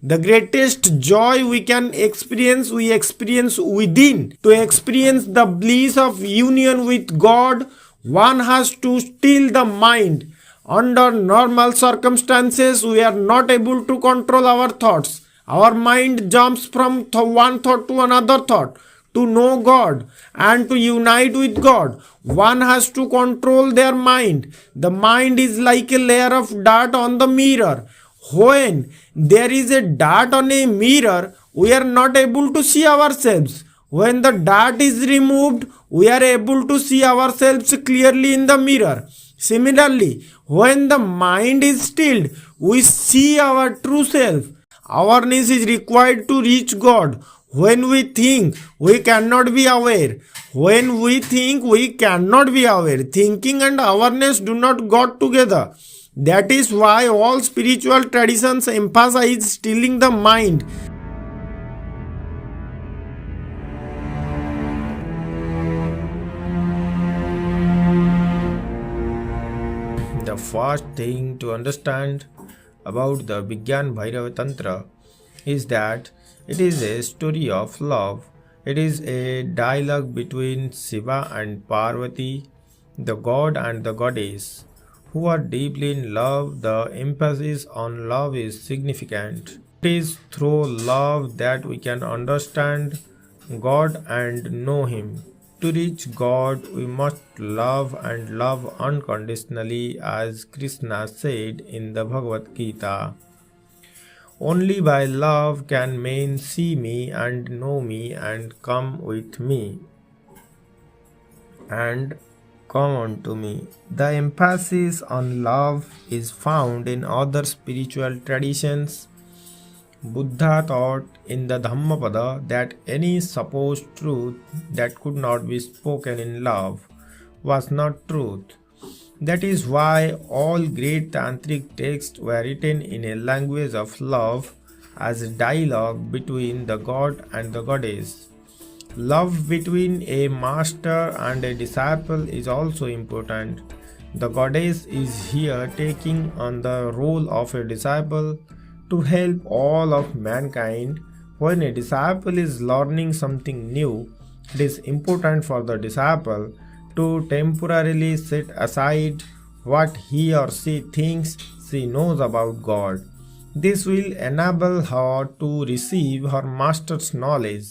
The greatest joy we experience within. To experience the bliss of union with God, one has to still the mind. Under normal circumstances, we are not able to control our thoughts. Our mind jumps from one thought to another thought. To know God and to unite with God, one has to control their mind. The mind is like a layer of dirt on the mirror. When there is a dart on a mirror, we are not able to see ourselves. When the dart is removed, we are able to see ourselves clearly in the mirror. Similarly, when the mind is stilled, we see our true self. Awareness is required to reach God. When we think, we cannot be aware. When we think, we cannot be aware. Thinking and awareness do not go together. That is why all spiritual traditions emphasize stilling the mind. The first thing to understand about the Vigyan Bhairav Tantra is that it is a story of love. It is a dialogue between Shiva and Parvati, the god and the goddess, who are deeply in love. The emphasis on love is significant. It is through love that we can understand God and know Him. To reach God, we must love and love unconditionally, as Krishna said in the Bhagavad Gita. Only by love can men see me and know me and come with me and come unto me. The emphasis on love is found in other spiritual traditions. Buddha taught in the Dhammapada that any supposed truth that could not be spoken in love was not truth. That is why all great tantric texts were written in a language of love, as a dialogue between the god and the goddess. Love between a master and a disciple is also important. The goddess is here taking on the role of a disciple to help all of mankind. When a disciple is learning something new, it is important for the disciple to temporarily set aside what he or she thinks she knows about God. This will enable her to receive her master's knowledge.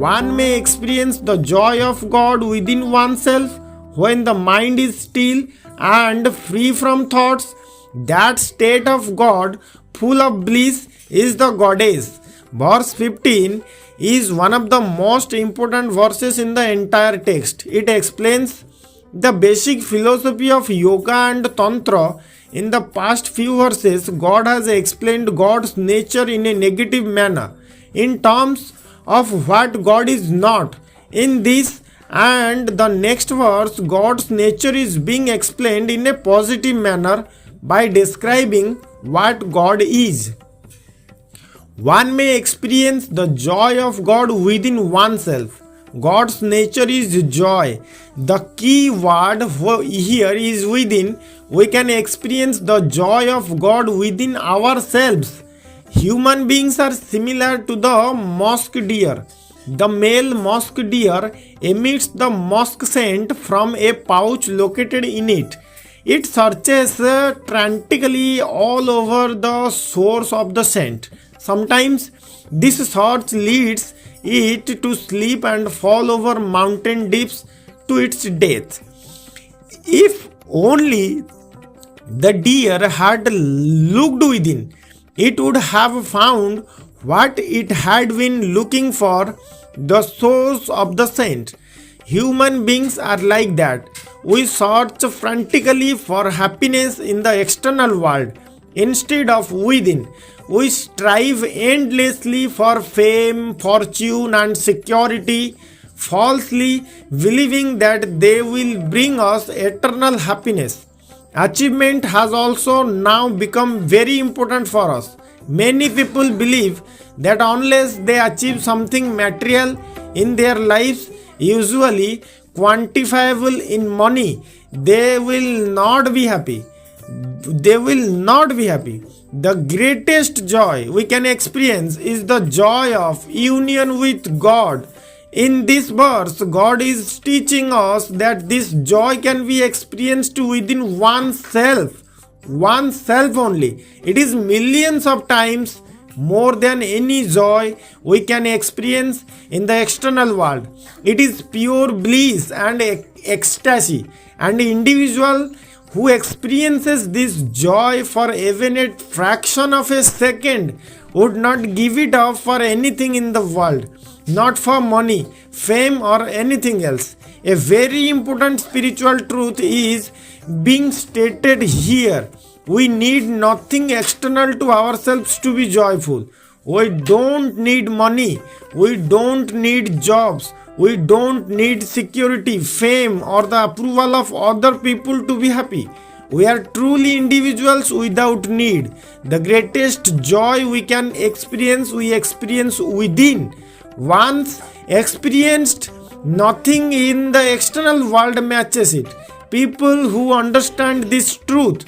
One may experience the joy of God within oneself when the mind is still and free from thoughts. That state of God, full of bliss, is the goddess. Verse 15 is one of the most important verses in the entire text. It explains the basic philosophy of yoga and tantra. In the past few verses, God has explained God's nature in a negative manner, in terms of what God is not. In this and the next verse, God's nature is being explained in a positive manner by describing what God is. One may experience the joy of God within oneself. God's nature is joy. The key word here is within. We can experience the joy of God within ourselves. Human beings are similar to the musk deer. The male musk deer emits the musk scent from a pouch located in it. It searches frantically all over the source of the scent. Sometimes this search leads it to sleep and fall over mountain dips to its death. If only the deer had looked within, it would have found what it had been looking for, the source of the scent. Human beings are like that. We search frantically for happiness in the external world instead of within. We strive endlessly for fame, fortune, and security, falsely believing that they will bring us eternal happiness. Achievement has also now become very important for us. Many people believe that unless they achieve something material, in their lives, usually quantifiable in money, they will not be happy. They will not be happy. The greatest joy we can experience is the joy of union with God. In this verse, God is teaching us that this joy can be experienced within oneself only. It is millions of times more than any joy we can experience in the external world. It is pure bliss and ecstasy, and the individual who experiences this joy for even a fraction of a second would not give it up for anything in the world, not for money, fame, or anything else. A very important spiritual truth is being stated here. We need nothing external to ourselves to be joyful. We don't need money. We don't need jobs. We don't need security, fame, or the approval of other people to be happy. We are truly individuals without need. The greatest joy we can experience, we experience within. Once experienced, nothing in the external world matches it. People who understand this truth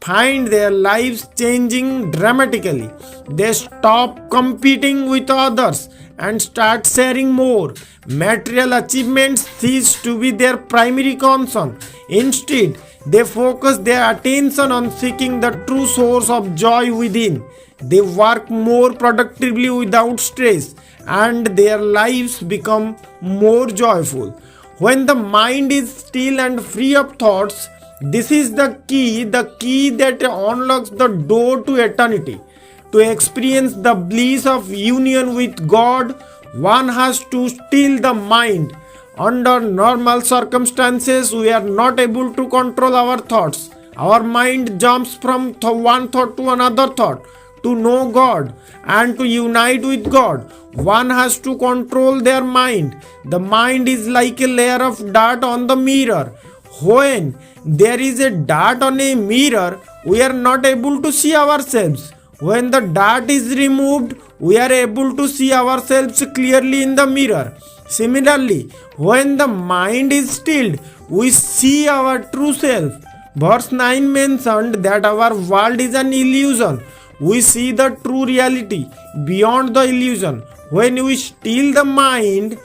find their lives changing dramatically. They stop competing with others and start sharing more. Material achievements cease to be their primary concern. Instead, they focus their attention on seeking the true source of joy within. They work more productively without stress, and their lives become more joyful. When the mind is still and free of thoughts, this is the key that unlocks the door to eternity. To experience the bliss of union with God, one has to still the mind. Under normal circumstances, we are not able to control our thoughts. Our mind jumps from one thought to another thought. To know God and to unite with God, one has to control their mind. The mind is like a layer of dirt on the mirror. When there is a dart on a mirror, we are not able to see ourselves. When the dart is removed, we are able to see ourselves clearly in the mirror. Similarly, when the mind is stilled, we see our true self. Verse 9 mentioned that our world is an illusion. We see the true reality beyond the illusion. When we still the mind,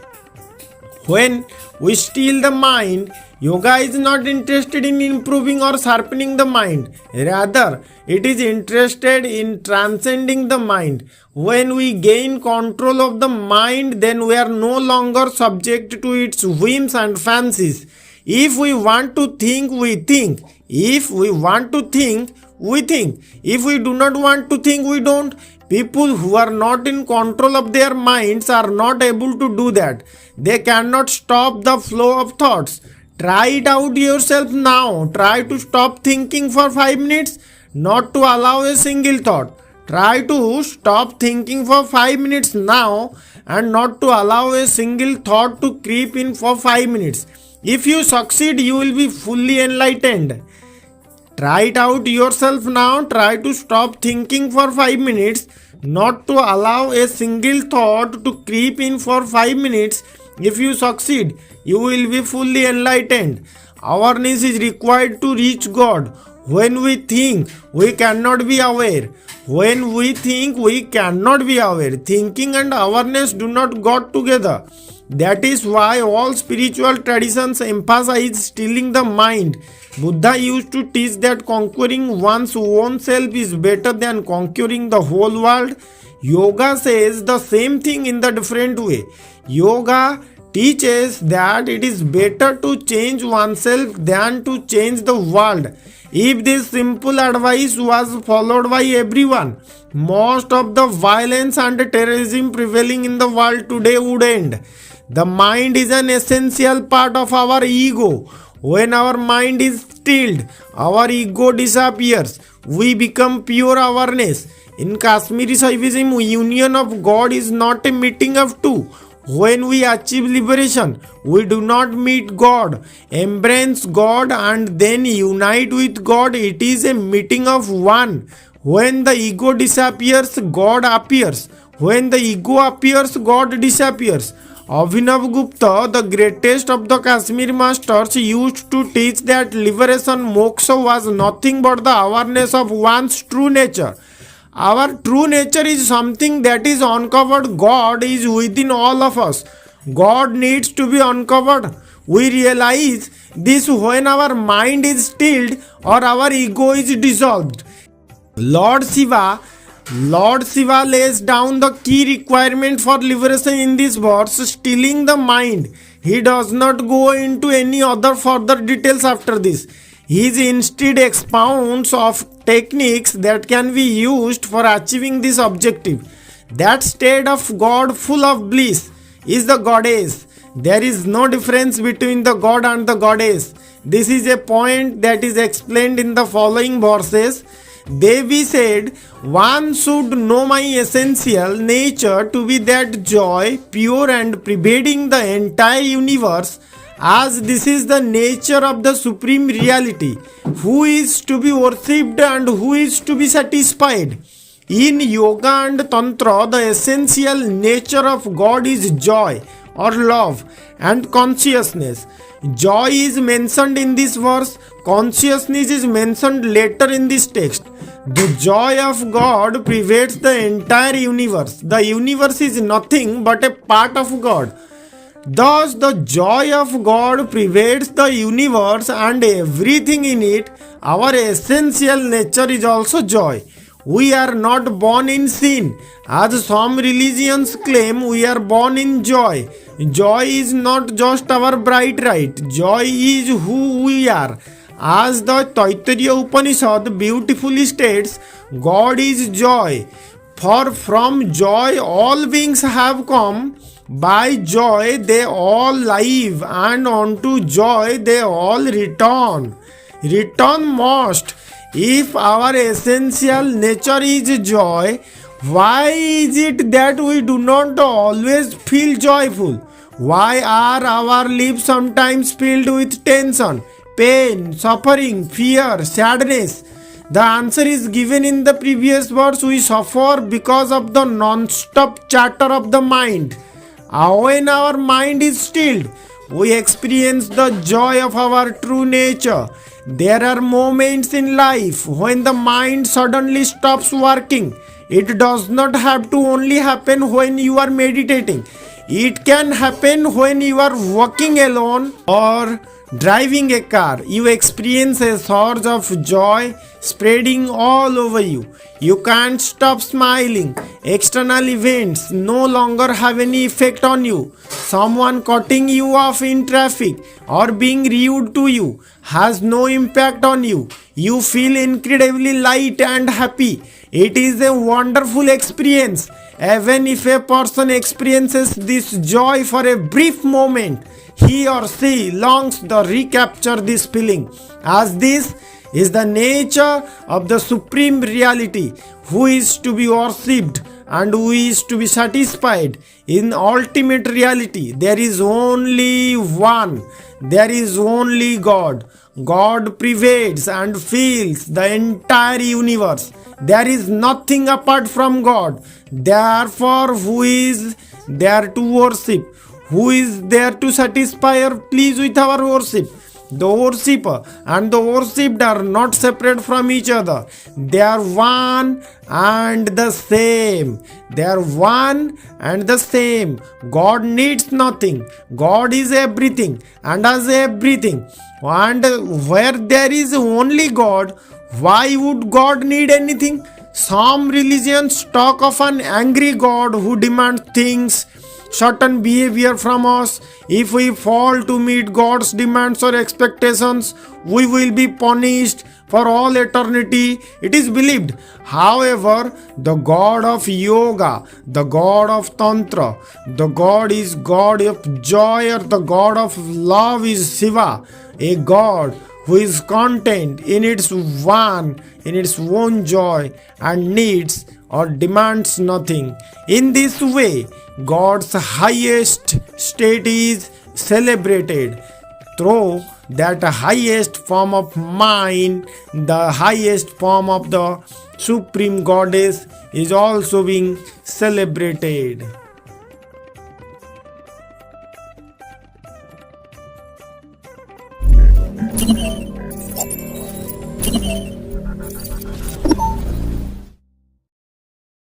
yoga is not interested in improving or sharpening the mind. Rather, it is interested in transcending the mind. When we gain control of the mind, then we are no longer subject to its whims and fancies. If we want to think, we think. If we want to think, we think. If we do not want to think, we don't. People who are not in control of their minds are not able to do that. They cannot stop the flow of thoughts. Try it out yourself now. Try to stop thinking for 5 minutes, not to allow a single thought. Try to stop thinking for 5 minutes now and not to allow a single thought to creep in for 5 minutes. If you succeed, you will be fully enlightened. Try it out yourself now. Try to stop thinking for 5 minutes, not to allow a single thought to creep in for 5 minutes. If you succeed, you will be fully enlightened. Awareness is required to reach God. When we think, we cannot be aware. When we think, we cannot be aware. Thinking and awareness do not go together. That is why all spiritual traditions emphasize stilling the mind. Buddha used to teach that conquering one's own self is better than conquering the whole world. Yoga says the same thing in the different way. Yoga teaches that it is better to change oneself than to change the world. If this simple advice was followed by everyone, most of the violence and terrorism prevailing in the world today would end. The mind is an essential part of our ego. When our mind is stilled, our ego disappears. We become pure awareness. In Kashmiri Saivism, union of God is not a meeting of two. When we achieve liberation, we do not meet God, embrace God and then unite with God. It is a meeting of one. When the ego disappears, God appears. When the ego appears, God disappears. Abhinav Gupta, the greatest of the Kashmir masters, used to teach that liberation moksha was nothing but the awareness of one's true nature. Our true nature is something that is uncovered. God is within all of us. God needs to be uncovered. We realize this when our mind is stilled or our ego is dissolved. Lord Shiva lays down the key requirement for liberation in this verse, stilling the mind. He does not go into any other further details after this. He instead expounds of techniques that can be used for achieving this objective. That state of God full of bliss is the goddess. There is no difference between the God and the goddess. This is a point that is explained in the following verses. Devi said, one should know my essential nature to be that joy, pure and pervading the entire universe, as this is the nature of the supreme reality, who is to be worshipped and who is to be satisfied. In yoga and tantra, the essential nature of God is joy or love and consciousness. Joy is mentioned in this verse, consciousness is mentioned later in this text. The joy of God pervades the entire universe. The universe is nothing but a part of God. Thus, the joy of God pervades the universe and everything in it. Our essential nature is also joy. We are not born in sin. As some religions claim, we are born in joy. Joy is not just our birthright. Joy is who we are. As the Taittiriya Upanishad beautifully states, God is joy. For from joy all beings have come. By joy they all live, and unto joy they all return. Return must. If our essential nature is joy, why is it that we do not always feel joyful? Why are our lives sometimes filled with tension, pain, suffering, fear, sadness? The answer is given in the previous verse. We suffer because of the non-stop chatter of the mind. When our mind is stilled, we experience the joy of our true nature. There are moments in life when the mind suddenly stops working. It does not have to only happen when you are meditating. It can happen when you are walking alone or driving a car. You experience a surge of joy spreading all over you. You can't stop smiling. External events no longer have any effect on you. Someone cutting you off in traffic or being rude to you has no impact on you. You feel incredibly light and happy. It is a wonderful experience. Even if a person experiences this joy for a brief moment, he or she longs to recapture this feeling, as this is the nature of the supreme reality, who is to be worshipped and who is to be satisfied. In ultimate reality, there is only one. There is only God. God pervades and fills the entire universe. There is nothing apart from God. Therefore, who is there to worship? Who is there to satisfy or please with our worship? The worshipper and the worshipped are not separate from each other. They are one and the same. They are one and the same. God needs nothing. God is everything and has everything. And where there is only God, why would God need anything? Some religions talk of an angry God who demands things, certain behavior from us. If we fail to meet God's demands or expectations, we will be punished for all eternity. It is believed. However, the God of yoga, the God of tantra, the God is God of joy, or the God of love is Shiva, a God who is content in its own joy and needs or demands nothing. In this way, God's highest state is celebrated through that highest form of mind, the highest form of the Supreme Goddess is also being celebrated.